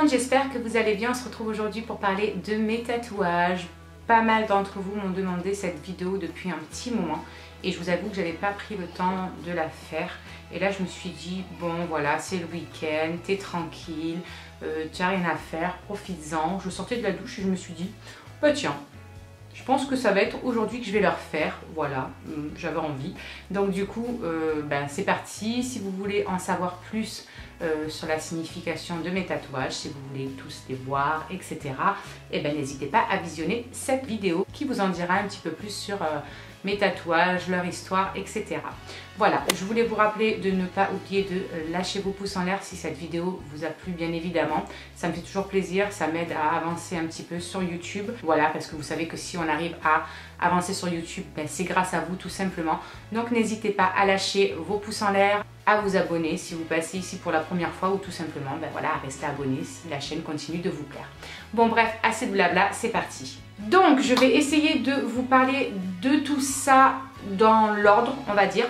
monde, j'espère que vous allez bien. On se retrouve aujourd'hui pour parler de mes tatouages. Pas mal d'entre vous m'ont demandé cette vidéo depuis un petit moment et je vous avoue que j'avais pas pris le temps de la faire. Et là je me suis dit, bon voilà, c'est le week-end, t'es tranquille, tu n'as rien à faire, profites-en. Je sortais de la douche et je me suis dit, bah tiens, je pense que ça va être aujourd'hui que je vais leur faire, voilà, j'avais envie. Donc du coup, c'est parti. Si vous voulez en savoir plus sur la signification de mes tatouages, si vous voulez tous les voir, etc., eh ben, n'hésitez pas à visionner cette vidéo qui vous en dira un petit peu plus sur mes tatouages, leur histoire, etc. Voilà, je voulais vous rappeler de ne pas oublier de lâcher vos pouces en l'air si cette vidéo vous a plu, bien évidemment. Ça me fait toujours plaisir, ça m'aide à avancer un petit peu sur YouTube. Voilà, parce que vous savez que si on arrive à avancer sur YouTube, c'est grâce à vous tout simplement. Donc n'hésitez pas à lâcher vos pouces en l'air, à vous abonner si vous passez ici pour la première fois ou tout simplement voilà, à rester abonné si la chaîne continue de vous plaire. Bon bref, assez de blabla, c'est parti. Donc je vais essayer de vous parler de tout ça dans l'ordre, on va dire.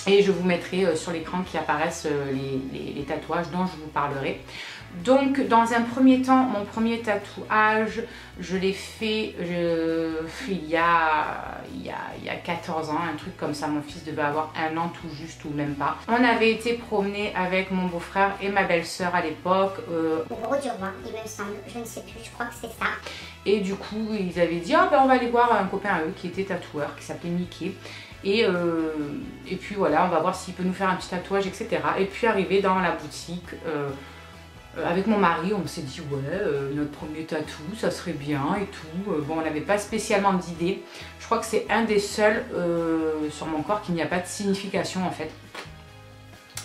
Et je vous mettrai sur l'écran qui apparaissent les tatouages dont je vous parlerai. Donc dans un premier temps, mon premier tatouage, je l'ai fait il y a 14 ans, un truc comme ça. Mon fils devait avoir 1 an tout juste ou même pas. On avait été promener avec mon beau-frère et ma belle-sœur à l'époque. Au Gros du Roi, il me semble, je ne sais plus, je crois que c'est ça. Et du coup, ils avaient dit, ah, on va aller voir un copain à eux qui était tatoueur, qui s'appelait Mickey. Et puis voilà, on va voir s'il peut nous faire un petit tatouage, etc. Et puis arrivé dans la boutique, avec mon mari, on s'est dit ouais, notre premier tatou, ça serait bien et tout. Bon, on n'avait pas spécialement d'idée. Je crois que c'est un des seuls sur mon corps qui n'y a pas de signification en fait.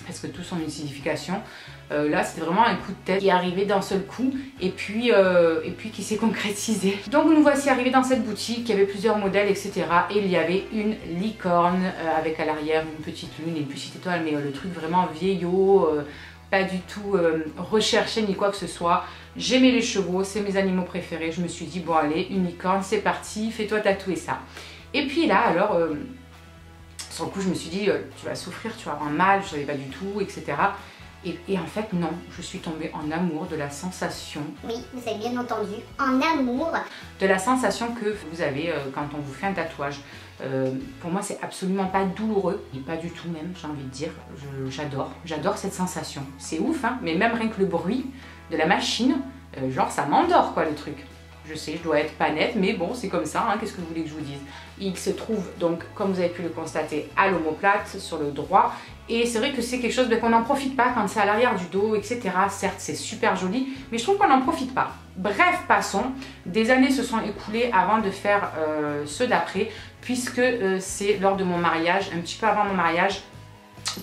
Parce que tous ont une signification. Là, c'était vraiment un coup de tête qui est arrivé d'un seul coup et puis qui s'est concrétisé. Donc nous voici arrivés dans cette boutique, il y avait plusieurs modèles, etc. Et il y avait une licorne avec à l'arrière une petite lune et une petite étoile, mais le truc vraiment vieillot, pas du tout recherché ni quoi que ce soit. J'aimais les chevaux, c'est mes animaux préférés. Je me suis dit, bon allez, une licorne, c'est parti, fais-toi tatouer ça. Et puis là, alors... sur le coup, je me suis dit, tu vas souffrir, tu vas avoir mal, je ne savais pas du tout, etc. Et en fait, non, je suis tombée en amour de la sensation. Oui, vous avez bien entendu, en amour. De la sensation que vous avez quand on vous fait un tatouage. Pour moi, c'est absolument pas douloureux, et pas du tout même, j'ai envie de dire. J'adore cette sensation. C'est ouf, hein, mais même rien que le bruit de la machine, genre ça m'endort quoi le truc. Je sais, je dois être pas nette, mais bon, c'est comme ça, hein, qu'est-ce que vous voulez que je vous dise? Il se trouve donc, comme vous avez pu le constater, à l'omoplate, sur le droit. Et c'est vrai que c'est quelque chose qu'on n'en profite pas quand c'est à l'arrière du dos, etc. Certes, c'est super joli, mais je trouve qu'on n'en profite pas. Bref, passons. Des années se sont écoulées avant de faire ceux d'après, puisque c'est lors de mon mariage, un petit peu avant mon mariage,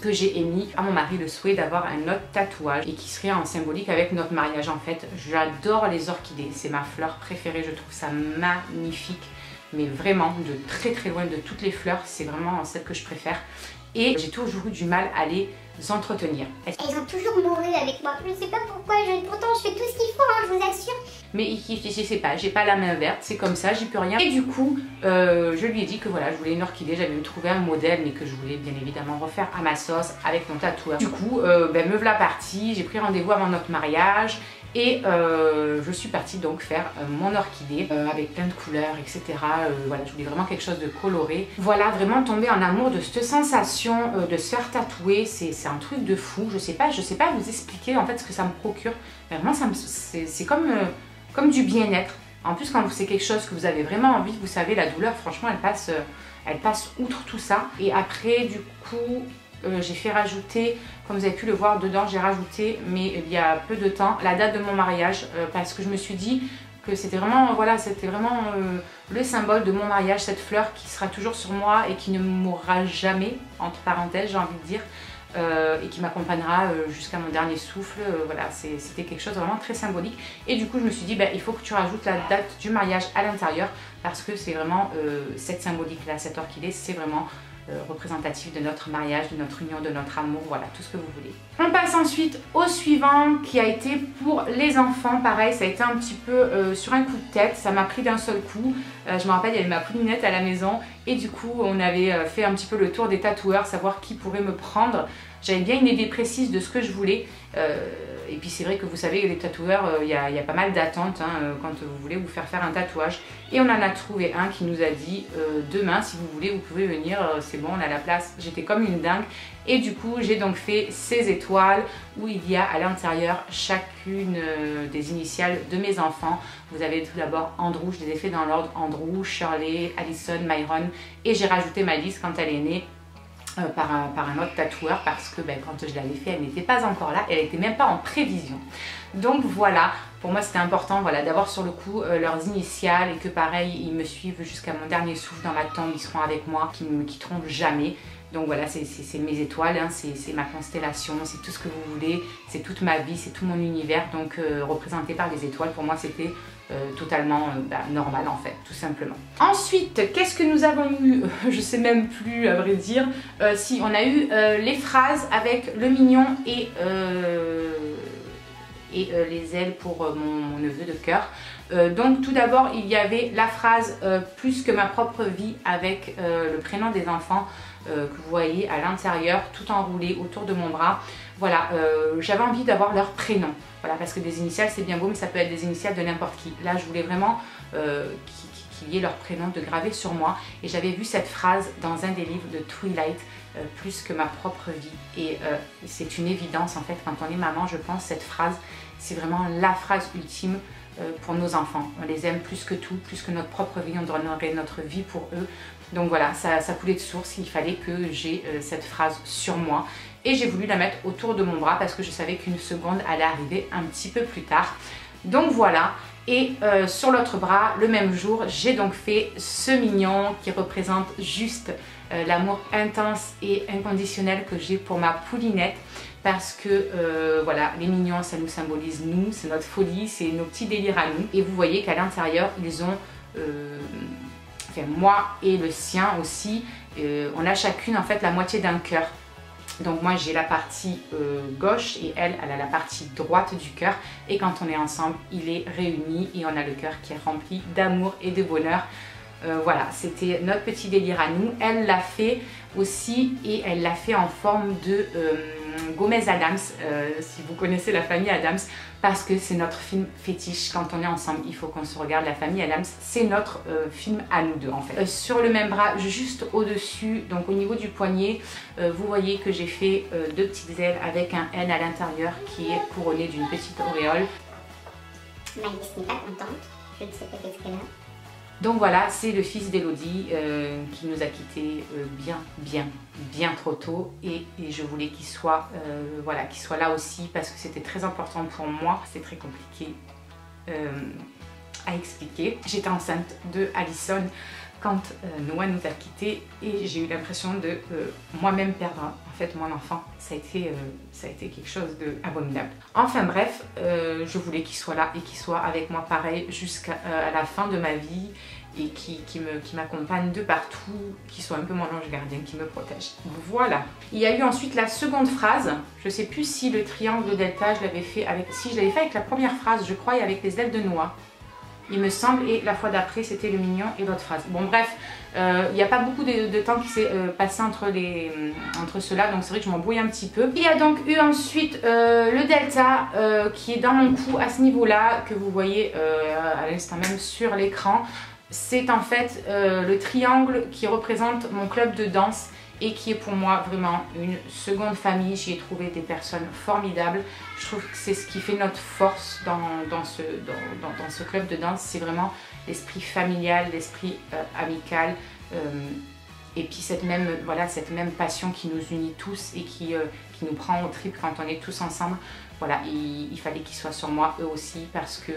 que j'ai émis à mon mari le souhait d'avoir un autre tatouage et qui serait en symbolique avec notre mariage. En fait, j'adore les orchidées, c'est ma fleur préférée, je trouve ça magnifique, mais vraiment de très très loin de toutes les fleurs, c'est vraiment celle que je préfère et j'ai toujours eu du mal à les entretenir. Elles ont toujours mouru avec moi, je ne sais pas pourquoi, pourtant je fais tout ce qu'il faut, hein, je vous assure. Mais je sais pas, j'ai pas la main verte, c'est comme ça, j'y peux rien. Et du coup, je lui ai dit que voilà, je voulais une orchidée, j'avais trouvé un modèle, mais que je voulais bien évidemment refaire à ma sauce avec mon tatoueur. Du coup, me voilà partie, j'ai pris rendez-vous avant notre mariage. Et je suis partie donc faire mon orchidée avec plein de couleurs, etc. Voilà, je voulais vraiment quelque chose de coloré. Voilà, vraiment tomber en amour de cette sensation de se faire tatouer. C'est un truc de fou. Je sais pas vous expliquer en fait ce que ça me procure. Mais vraiment, c'est comme du bien-être. En plus, quand c'est quelque chose que vous avez vraiment envie, vous savez, la douleur, franchement, elle passe outre tout ça. Et après, du coup... j'ai fait rajouter, comme vous avez pu le voir dedans, j'ai rajouté, mais il y a peu de temps, la date de mon mariage parce que je me suis dit que c'était vraiment, voilà, c'était vraiment le symbole de mon mariage, cette fleur qui sera toujours sur moi et qui ne mourra jamais, entre parenthèses, j'ai envie de dire, et qui m'accompagnera jusqu'à mon dernier souffle. Voilà, c'était quelque chose de vraiment très symbolique. Et du coup, je me suis dit, il faut que tu rajoutes la date du mariage à l'intérieur parce que c'est vraiment cette symbolique-là, cette orchidée, c'est vraiment... représentatif de notre mariage, de notre union, de notre amour, voilà, tout ce que vous voulez. On passe ensuite au suivant qui a été pour les enfants. Pareil, ça a été un petit peu sur un coup de tête, ça m'a pris d'un seul coup. Je me rappelle, il y avait ma poulinette à la maison et du coup, on avait fait un petit peu le tour des tatoueurs, savoir qui pourrait me prendre. j'avais bien une idée précise de ce que je voulais. Et puis c'est vrai que vous savez, les tatoueurs, il y a pas mal d'attentes quand vous voulez vous faire un tatouage. Et on en a trouvé un qui nous a dit demain, si vous voulez, vous pouvez venir, c'est bon, on a la place. J'étais comme une dingue. Et du coup, j'ai donc fait ces étoiles où il y a à l'intérieur chacune des initiales de mes enfants. Vous avez tout d'abord Andrew, je les ai fait dans l'ordre Andrew, Shirley, Allison, Myron. Et j'ai rajouté Malice quand elle est née. Par un autre tatoueur parce que quand je l'avais fait, elle n'était pas encore là, elle n'était même pas en prévision. Donc voilà, pour moi c'était important d'avoir sur le coup leurs initiales et que pareil, ils me suivent jusqu'à mon dernier souffle dans ma tombe, ils seront avec moi, qu'ils ne me quitteront jamais. Donc voilà, c'est mes étoiles, c'est ma constellation, c'est tout ce que vous voulez, c'est toute ma vie, c'est tout mon univers, donc représenté par les étoiles, pour moi c'était totalement normal en fait, tout simplement. Ensuite, qu'est-ce que nous avons eu? Je sais même plus à vrai dire. Si, on a eu les phrases avec le mignon et les ailes pour mon neveu de cœur. Donc tout d'abord, il y avait la phrase plus que ma propre vie avec le prénom des enfants que vous voyez à l'intérieur, tout enroulé autour de mon bras. Voilà, j'avais envie d'avoir leur prénom. Voilà, parce que des initiales c'est bien beau, mais ça peut être des initiales de n'importe qui. Là, je voulais vraiment qu'il y ait leur prénom de gravé sur moi. Et j'avais vu cette phrase dans un des livres de Twilight, plus que ma propre vie. Et c'est une évidence en fait, quand on est maman, je pense, cette phrase, c'est vraiment la phrase ultime pour nos enfants. On les aime plus que tout, plus que notre propre vie, on donnerait notre vie pour eux. Donc voilà, ça coulait de source, il fallait que j'ai cette phrase sur moi. Et j'ai voulu la mettre autour de mon bras parce que je savais qu'une seconde allait arriver un petit peu plus tard. Donc voilà, et sur l'autre bras, le même jour, j'ai donc fait ce mignon qui représente juste l'amour intense et inconditionnel que j'ai pour ma poulinette. Parce que voilà, les mignons, ça nous symbolise nous, c'est notre folie, c'est nos petits délires à nous. Et vous voyez qu'à l'intérieur, ils ont, enfin moi et le sien aussi, on a chacune en fait la moitié d'un cœur. Donc moi j'ai la partie gauche et elle a la partie droite du cœur. Et quand on est ensemble, il est réuni et on a le cœur qui est rempli d'amour et de bonheur. Voilà, c'était notre petit délire à nous. Elle l'a fait aussi et elle l'a fait en forme de Gomez Addams, si vous connaissez la famille Addams, parce que c'est notre film fétiche. Quand on est ensemble, il faut qu'on se regarde. La famille Addams, c'est notre film à nous deux en fait. Sur le même bras, juste au-dessus, donc au niveau du poignet, vous voyez que j'ai fait deux petites ailes avec un N à l'intérieur qui est couronné d'une petite auréole. Malice n'est pas contente, je ne sais pas qu'est-ce qu'elle a. Donc voilà, c'est le fils d'Elodie qui nous a quittés bien trop tôt et je voulais qu'il soit, voilà, qu'il soit là aussi parce que c'était très important pour moi. C'est très compliqué à expliquer. J'étais enceinte de Allison quand Noah nous a quittés et j'ai eu l'impression de moi-même perdre en fait mon enfant. Ça a été quelque chose d'abominable. Enfin bref, je voulais qu'il soit là et qu'il soit avec moi pareil jusqu'à la fin de ma vie et qui m'accompagne de partout, qui soit un peu mon ange gardien, qui me protège. Voilà. Il y a eu ensuite la seconde phrase. Je sais plus si le triangle de delta, je l'avais fait avec... Si, je l'avais fait avec la première phrase, je crois, et avec les ailes de Noah. Il me semble, et la fois d'après c'était le mignon et l'autre phrase. Bon bref, il n'y a pas beaucoup de temps qui s'est passé entre ceux-là, donc c'est vrai que je m'embrouille un petit peu. Il y a donc eu ensuite le delta qui est dans mon cou à ce niveau-là, que vous voyez à l'instant même sur l'écran. C'est en fait le triangle qui représente mon club de danse et qui est pour moi vraiment une seconde famille. J'y ai trouvé des personnes formidables. Je trouve que c'est ce qui fait notre force dans ce club de danse. C'est vraiment l'esprit familial, l'esprit amical et puis cette même passion qui nous unit tous et qui nous prend au trip quand on est tous ensemble. Voilà, il fallait qu'ils soient sur moi eux aussi parce que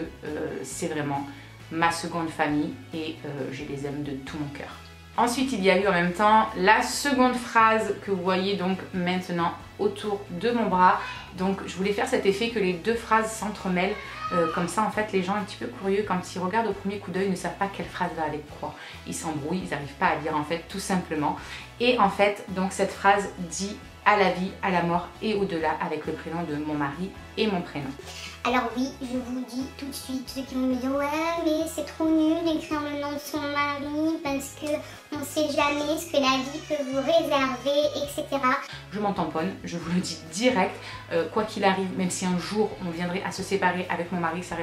c'est vraiment ma seconde famille et je les aime de tout mon cœur. Ensuite, il y a eu en même temps la seconde phrase que vous voyez donc maintenant autour de mon bras. Donc je voulais faire cet effet que les deux phrases s'entremêlent. Comme ça, en fait, les gens un petit peu curieux, quand ils regardent au premier coup d'œil, ne savent pas quelle phrase va avec quoi. Ils s'embrouillent, ils n'arrivent pas à lire en fait, tout simplement. Et en fait, donc cette phrase dit à la vie, à la mort et au-delà avec le prénom de mon mari et mon prénom. Alors oui, je vous dis tout de suite, ceux qui vont me dire ouais mais c'est trop nul d'écrire le nom de son mari parce que on sait jamais ce que la vie peut vous réserver, etc. Je m'en tamponne, je vous le dis direct, quoi qu'il arrive, même si un jour on viendrait à se séparer avec mon mari, ça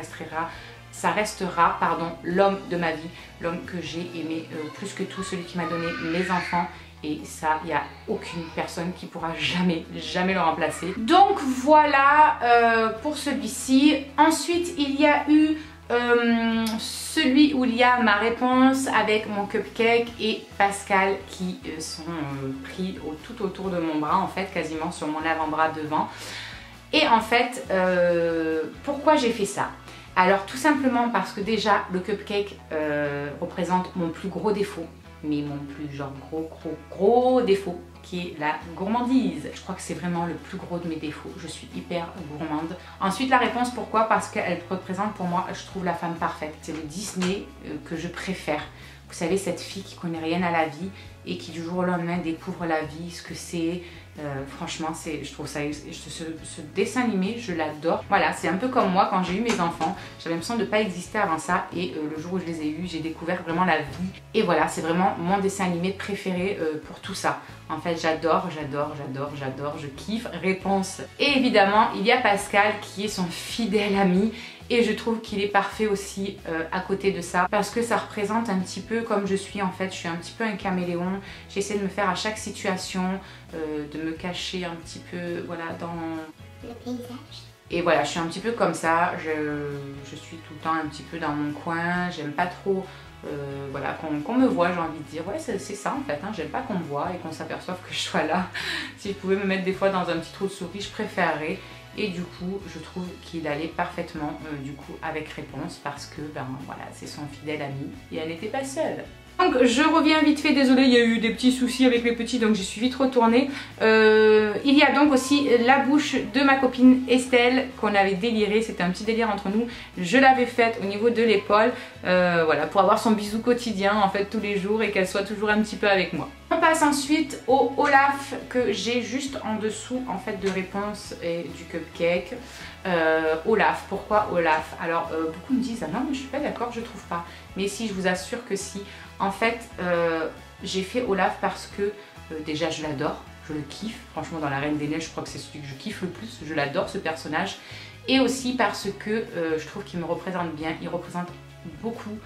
restera l'homme de ma vie, l'homme que j'ai aimé plus que tout, celui qui m'a donné mes enfants. Et ça, il n'y a aucune personne qui pourra jamais le remplacer. Donc voilà pour celui-ci. Ensuite, il y a eu celui où il y a ma réponse avec mon cupcake et Pascal qui sont pris tout autour de mon bras, en fait, quasiment sur mon avant-bras devant. Et en fait, pourquoi j'ai fait ça? Alors tout simplement parce que déjà, le cupcake représente mon plus gros défaut. Mais mon plus gros défaut qui est la gourmandise. Je crois que c'est vraiment le plus gros de mes défauts. Je suis hyper gourmande. Ensuite la réponse pourquoi? Parce qu'elle représente pour moi, je trouve, la femme parfaite. C'est le Disney que je préfère. Vous savez, cette fille qui connaît rien à la vie et qui du jour au lendemain découvre la vie, ce que c'est. Franchement, je trouve ça, ce dessin animé, je l'adore. Voilà, c'est un peu comme moi quand j'ai eu mes enfants. J'avais l'impression de ne pas exister avant ça et le jour où je les ai eus, j'ai découvert vraiment la vie. Et voilà, c'est vraiment mon dessin animé préféré pour tout ça. En fait, j'adore, je kiffe. Réponse. Et évidemment, il y a Pascal qui est son fidèle ami. Et je trouve qu'il est parfait aussi à côté de ça parce que ça représente un petit peu comme je suis en fait. Je suis un petit peu un caméléon. J'essaie de me faire à chaque situation, de me cacher un petit peu voilà, dans le paysage. Et voilà, je suis un petit peu comme ça. Je suis tout le temps un petit peu dans mon coin. J'aime pas trop voilà, qu'on me voit, j'ai envie de dire. Ouais, c'est ça en fait. Hein. J'aime pas qu'on me voit et qu'on s'aperçoive que je sois là. Si je pouvais me mettre des fois dans un petit trou de souris, je préférerais. Et du coup, je trouve qu'il allait parfaitement du coup avec réponse parce que ben voilà, c'est son fidèle ami et elle n'était pas seule. Donc je reviens vite fait, désolée, il y a eu des petits soucis avec les petits donc j'y suis vite retournée. Il y a donc aussi la bouche de ma copine Estelle qu'on avait déliré, c'était un petit délire entre nous. Je l'avais faite au niveau de l'épaule, voilà, pour avoir son bisou quotidien en fait tous les jours et qu'elle soit toujours un petit peu avec moi. On passe ensuite au Olaf que j'ai juste en dessous en fait de réponse et du cupcake. Olaf, pourquoi Olaf? Alors beaucoup me disent ah non mais je suis pas d'accord, je trouve pas. Mais si, je vous assure que si. En fait j'ai fait Olaf parce que déjà je l'adore, je le kiffe. Franchement dans la Reine des Neiges je crois que c'est celui que je kiffe le plus, je l'adore ce personnage. Et aussi parce que je trouve qu'il me représente bien, il représente beaucoup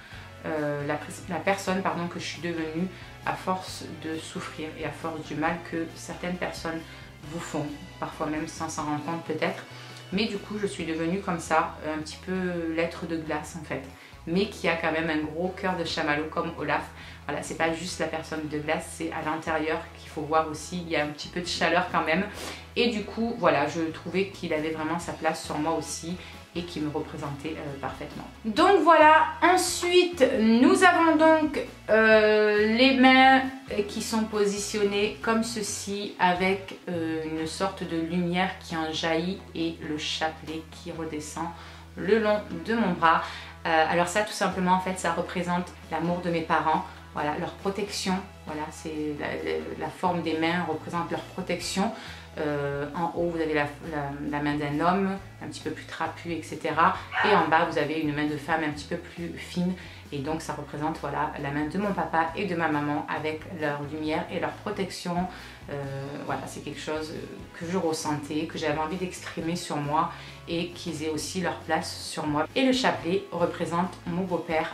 la personne que je suis devenue à force de souffrir et à force du mal que certaines personnes vous font, parfois même sans s'en rendre compte peut-être. Mais du coup je suis devenue comme ça, un petit peu l'être de glace en fait, mais qui a quand même un gros cœur de chamallow comme Olaf. Voilà, c'est pas juste la personne de glace, c'est à l'intérieur qu'il faut voir aussi, il y a un petit peu de chaleur quand même. Et du coup voilà, je trouvais qu'il avait vraiment sa place sur moi aussi et qui me représentait parfaitement. Donc voilà, ensuite nous avons donc les mains qui sont positionnées comme ceci avec une sorte de lumière qui en jaillit et le chapelet qui redescend le long de mon bras. Alors ça tout simplement en fait ça représente l'amour de mes parents, voilà, leur protection, voilà, c'est la forme des mains représente leur protection. En haut vous avez la main d'un homme un petit peu plus trapu etc. Et en bas vous avez une main de femme un petit peu plus fine et donc ça représente voilà, la main de mon papa et de ma maman avec leur lumière et leur protection. Voilà, c'est quelque chose que je ressentais, que j'avais envie d'exprimer sur moi et qu'ils aient aussi leur place sur moi. Et le chapelet représente mon beau-père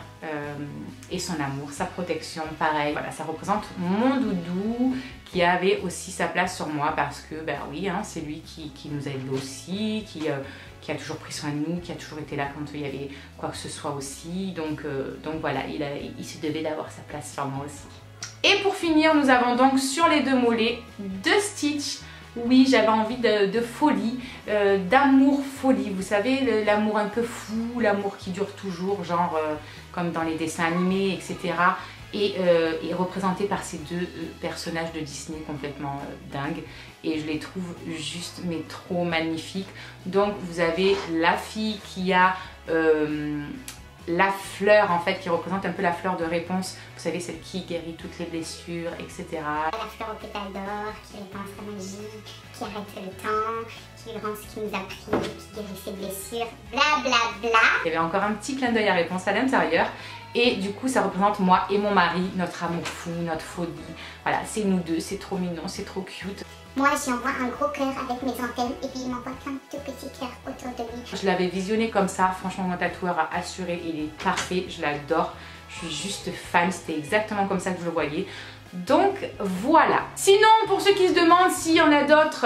et son amour, sa protection, pareil. Voilà, ça représente mon doudou qui avait aussi sa place sur moi parce que, ben oui, hein, c'est lui qui nous a aidés aussi, qui a toujours pris soin de nous, qui a toujours été là quand il y avait quoi que ce soit aussi. Donc voilà, il se devait d'avoir sa place sur moi aussi. Et pour finir, nous avons donc sur les deux mollets de Stitch. Oui, j'avais envie de folie, d'amour folie. Vous savez, l'amour un peu fou, l'amour qui dure toujours, genre comme dans les dessins animés, etc. Et représenté par ces deux personnages de Disney complètement dingues. Et je les trouve juste, mais trop magnifiques. Donc vous avez la fille qui a la fleur en fait qui représente un peu la fleur de réponse, vous savez, celle qui guérit toutes les blessures, etc. La fleur au pétale d'or qui répand sa magie, qui arrête le temps, qui rend ce qui nous a pris, qui guérit ses blessures, bla bla bla. Il y avait encore un petit clin d'œil à réponse à l'intérieur. Et du coup ça représente moi et mon mari, notre amour fou, notre folie. Voilà, c'est nous deux, c'est trop mignon, c'est trop cute. Moi j'y envoie un gros cœur avec mes antennes et puis il m'envoie plein de tout petits cœurs autour de lui. Je l'avais visionné comme ça, franchement mon tatoueur a assuré, il est parfait, je l'adore. Je suis juste fan, c'était exactement comme ça que je le voyais. Donc voilà. Sinon, pour ceux qui se demandent s'il y en a d'autres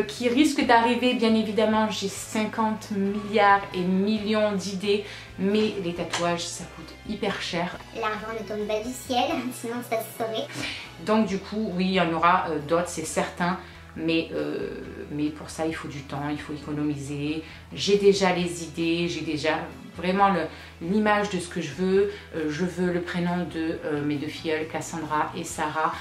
qui risquent d'arriver, bien évidemment, j'ai 50 milliards et millions d'idées, mais les tatouages, ça coûte hyper cher. L'argent ne tombe pas du ciel, sinon ça se saurait. Donc du coup, oui, il y en aura d'autres, c'est certain. Mais pour ça, il faut du temps, il faut économiser. J'ai déjà les idées, j'ai déjà vraiment l'image de ce que je veux. Je veux le prénom de mes deux filleules, Cassandra et Sarah.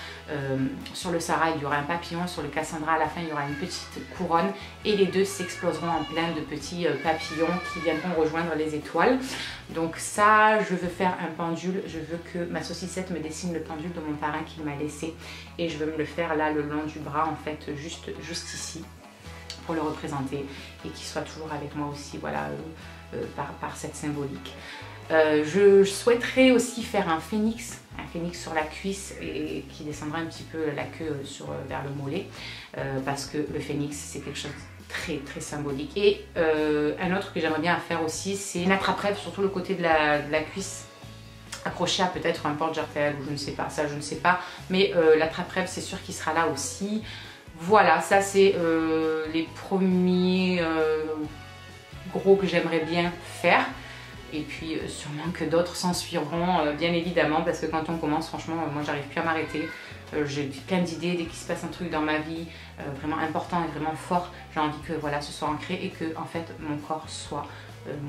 Sur le Sarah, il y aura un papillon. Sur le Cassandra, à la fin, il y aura une petite couronne. Et les deux s'exploseront en plein de petits papillons qui viendront rejoindre les étoiles. Donc ça, je veux faire un pendule. Je veux que ma saucissette me dessine le pendule de mon parrain qu'il m'a laissé. Et je veux me le faire là, le long du bras, en fait, juste ici, pour le représenter. Et qu'il soit toujours avec moi aussi, voilà, par cette symbolique. Je souhaiterais aussi faire un phénix sur la cuisse et qui descendra un petit peu la queue vers le mollet, parce que le phénix c'est quelque chose de très symbolique. Et un autre que j'aimerais bien faire aussi, c'est une attrape-rêve, surtout le côté de la cuisse, accroché à peut-être un porte-jartel ou je ne sais pas, ça je ne sais pas, mais l'attrape-rêve c'est sûr qu'il sera là aussi. Voilà, ça c'est les premiers gros que j'aimerais bien faire. Et puis sûrement que d'autres s'en suivront, bien évidemment, parce que quand on commence, franchement, moi j'arrive plus à m'arrêter. J'ai plein d'idées, dès qu'il se passe un truc dans ma vie vraiment important et vraiment fort, j'ai envie que voilà, ce soit ancré et que en fait mon corps soit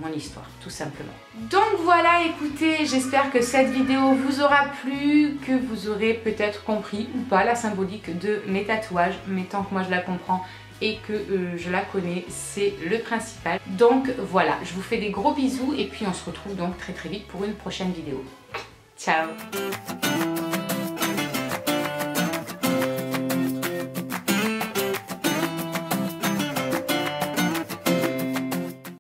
mon histoire, tout simplement. Donc voilà, écoutez, j'espère que cette vidéo vous aura plu, que vous aurez peut-être compris ou pas la symbolique de mes tatouages, mais tant que moi je la comprends et que je la connais, c'est le principal. Donc voilà, je vous fais des gros bisous et puis on se retrouve donc très vite pour une prochaine vidéo. Ciao!